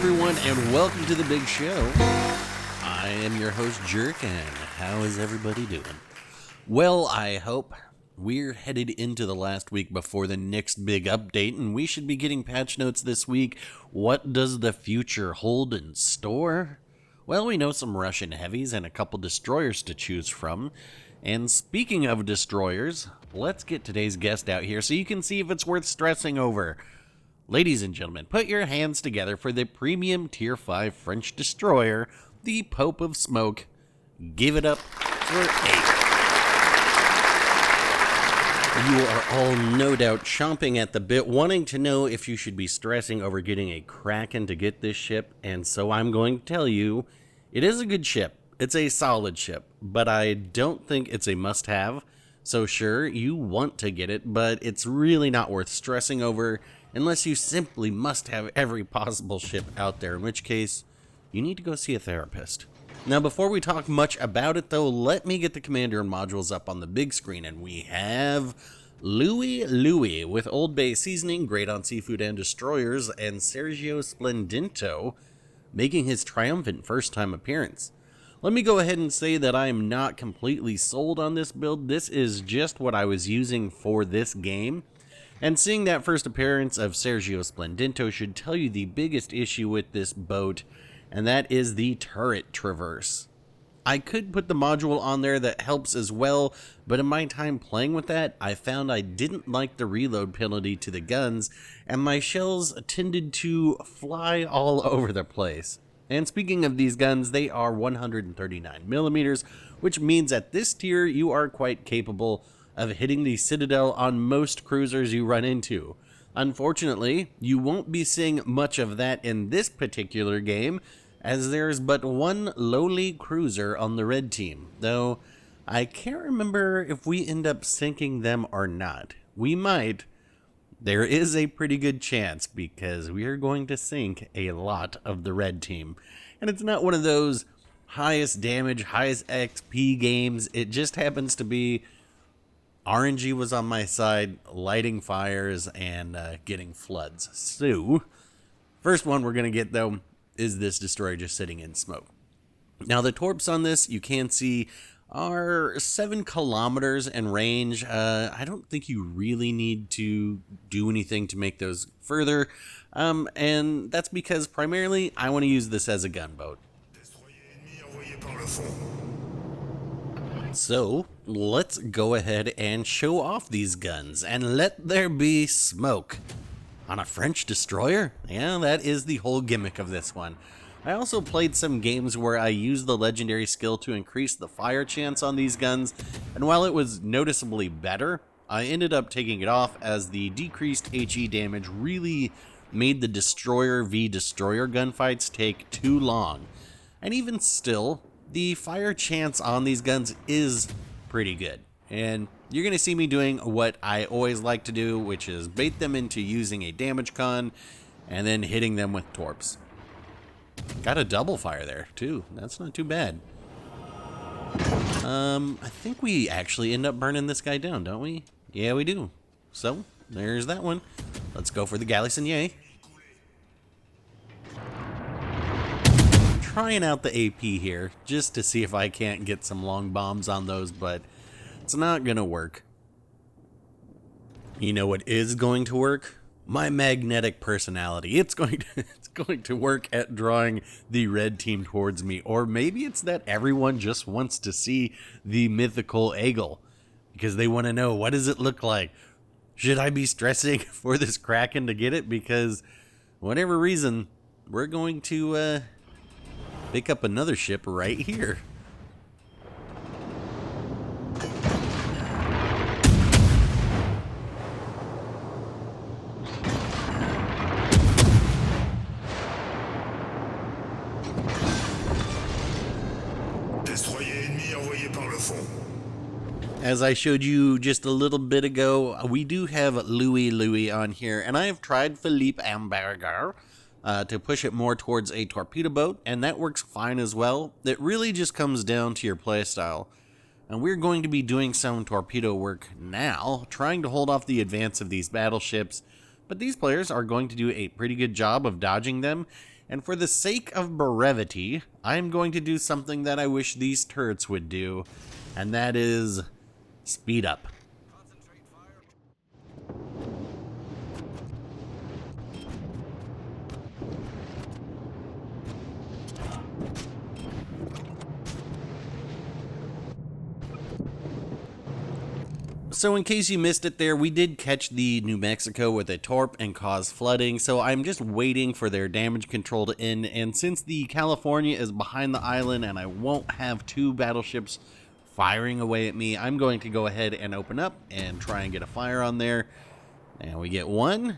everyone, and welcome to the big show. I am your host, Jerk, and how is everybody doing? Well, I hope. We're headed into the last week before the next big update, and we should be getting patch notes this week. What does the future hold in store? Well, we know some Russian heavies and a couple destroyers to choose from. And speaking of destroyers, let's get today's guest out here so you can see if it's worth stressing over. Ladies and gentlemen, put your hands together for the premium Tier 5 French destroyer, the Pope of Smoke. Give it up for Aigle. You are all no doubt chomping at the bit, wanting to know if you should be stressing over getting a Kraken to get this ship, and so I'm going to tell you, it is a good ship. It's a solid ship, but I don't think it's a must-have. So sure, you want to get it, but it's really not worth stressing over unless you simply must have every possible ship out there, in which case, you need to go see a therapist. Now, before we talk much about it, though, let me get the commander and modules up on the big screen, and we have Louis with Old Bay Seasoning, great on seafood and destroyers, and Sergio Splendento making his triumphant first-time appearance. Let me go ahead and say that I am not completely sold on this build. This is just what I was using for this game. And seeing that first appearance of Sergio Splendento should tell you the biggest issue with this boat, and that is the turret traverse. I could put the module on there that helps as well, but in my time playing with that, I found I didn't like the reload penalty to the guns, and my shells tended to fly all over the place. And speaking of these guns, they are 139 millimeters, which means at this tier you are quite capable of hitting the Citadel on most cruisers you run into. Unfortunately, you won't be seeing much of that in this particular game, as there's but one lowly cruiser on the red team, though I can't remember if we end up sinking them or not. We might. There is a pretty good chance, because we are going to sink a lot of the red team. And it's not one of those highest damage, highest XP games. It just happens to be RNG was on my side, lighting fires and getting floods. So, first one we're going to get, though, is this destroyer just sitting in smoke. Now, the torps on this, you can see, are 7 kilometers in range. I don't think you really need to do anything to make those further, and that's because primarily I want to use this as a gunboat. So let's go ahead and show off these guns, and let there be smoke. On a French destroyer? Yeah, that is the whole gimmick of this one. I also played some games where I used the legendary skill to increase the fire chance on these guns, and while it was noticeably better, I ended up taking it off as the decreased HE damage really made the destroyer v destroyer gunfights take too long. And even still, the fire chance on these guns is pretty good. And you're going to see me doing what I always like to do, which is bait them into using a damage con and then hitting them with torps. Got a double fire there, too. That's not too bad. I think we actually end up burning this guy down, don't we? Yeah, we do. So, there's that one. Let's go for the Galissonier. Trying out the AP here, just to see if I can't get some long bombs on those, but it's not gonna work. You know what is going to work? My magnetic personality. It's going to work at drawing the red team towards me. Or maybe it's that everyone just wants to see the mythical Aigle, because they want to know, what does it look like? Should I be stressing for this Kraken to get it? Because whatever reason, we're going to pick up another ship right here. As I showed you just a little bit ago, we do have Louis on here, and I have tried Philippe Amberger to push it more towards a torpedo boat, and that works fine as well. It really just comes down to your playstyle. And we're going to be doing some torpedo work now, trying to hold off the advance of these battleships, but these players are going to do a pretty good job of dodging them, And for the sake of brevity, I'm going to do something that I wish these turrets would do, and that is speed up. So in case you missed it there, we did catch the New Mexico with a torp and cause flooding, so I'm just waiting for their damage control to end, and since the California is behind the island and I won't have two battleships firing away at me, I'm going to go ahead and open up and try and get a fire on there. And we get one,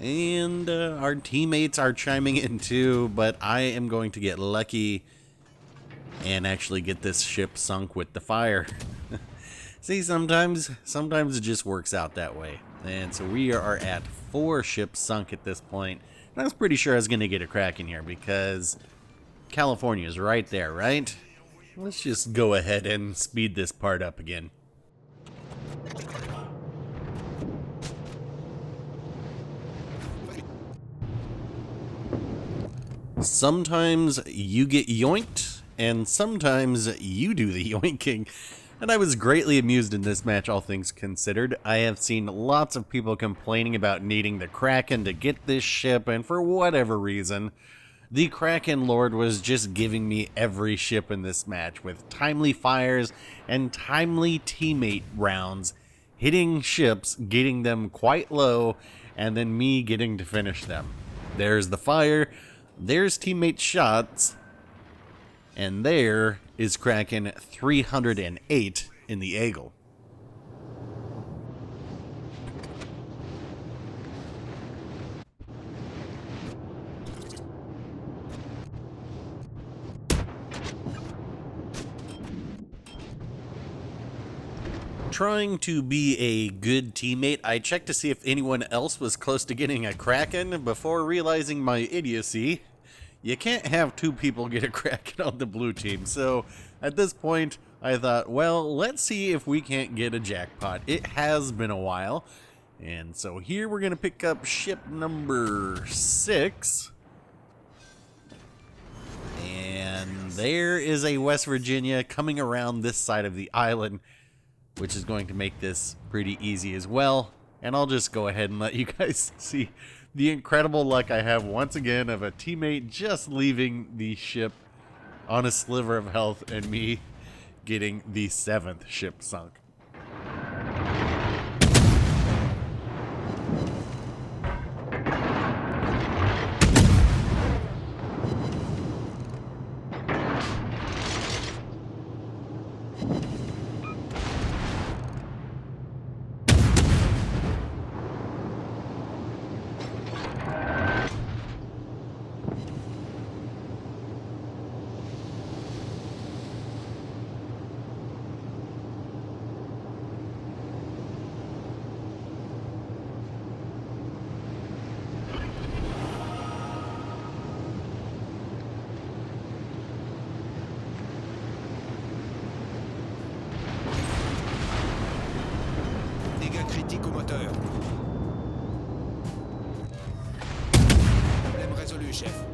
and our teammates are chiming in too, but I am going to get lucky and actually get this ship sunk with the fire. See, sometimes it just works out that way. And so we are at 4 ships sunk at this point. And I was pretty sure I was going to get a Kraken here because California is right there, right? Let's just go ahead and speed this part up again. Sometimes you get yoinked, and sometimes you do the yoinking. And I was greatly amused in this match, all things considered. I have seen lots of people complaining about needing the Kraken to get this ship, and for whatever reason, the Kraken Lord was just giving me every ship in this match with timely fires and timely teammate rounds, hitting ships, getting them quite low, and then me getting to finish them. There's the fire, there's teammate shots, and there is Kraken 308 in the Aigle. Trying to be a good teammate, I checked to see if anyone else was close to getting a Kraken before realizing my idiocy. You can't have 2 people get a Kraken on the blue team, so at this point I thought, well, let's see if we can't get a jackpot. It has been a while, and so here we're going to pick up ship number 6. And there is a West Virginia coming around this side of the island, which is going to make this pretty easy as well. And I'll just go ahead and let you guys see the incredible luck I have once again of a teammate just leaving the ship on a sliver of health and me getting the 7th ship sunk. Critique au moteur. Problème résolu, chef.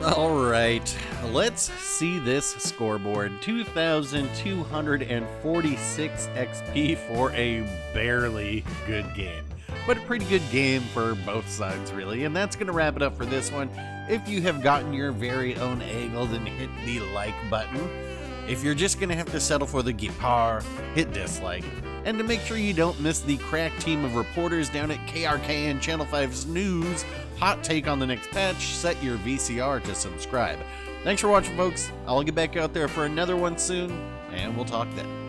Alright, let's see this scoreboard. 2,246 XP for a barely good game. But a pretty good game for both sides, really. And that's going to wrap it up for this one. If you have gotten your very own Aigle, then hit the like button. If you're just going to have to settle for the guitar, hit dislike. And to make sure you don't miss the crack team of reporters down at KRK and Channel 5's news hot take on the next patch, set your VCR to subscribe. Thanks for watching, folks. I'll get back out there for another one soon, and we'll talk then.